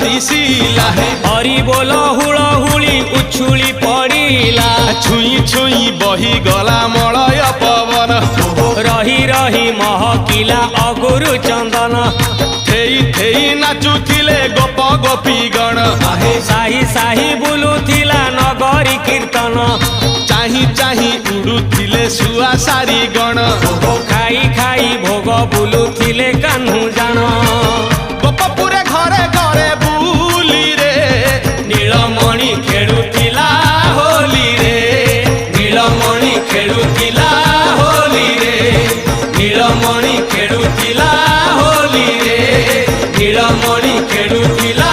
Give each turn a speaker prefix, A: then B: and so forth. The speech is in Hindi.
A: दिशिला
B: हरि बोल हुलहुली उछुली पड़िला
A: छुई छुई बही गला मलय पवन
B: रही रही महकिला अगुरु चंदन
A: थेई थेई नाचुथिले गोप गोपी गण
B: साही साही बुलुथिला नगरी कीर्तन
A: चाही चाही उड़ुथिले सुआ सारी गण
B: खाई खाई भोग बुलुथिले कान्हू जान
A: गोपपुरे घरे घरे बुली रे
B: नीलमणि खेलुथिला होली रे नीलमणि खेलुथिला होली रे नीलमणि खेलुथिला होली रे नीलमणि खेलुथिला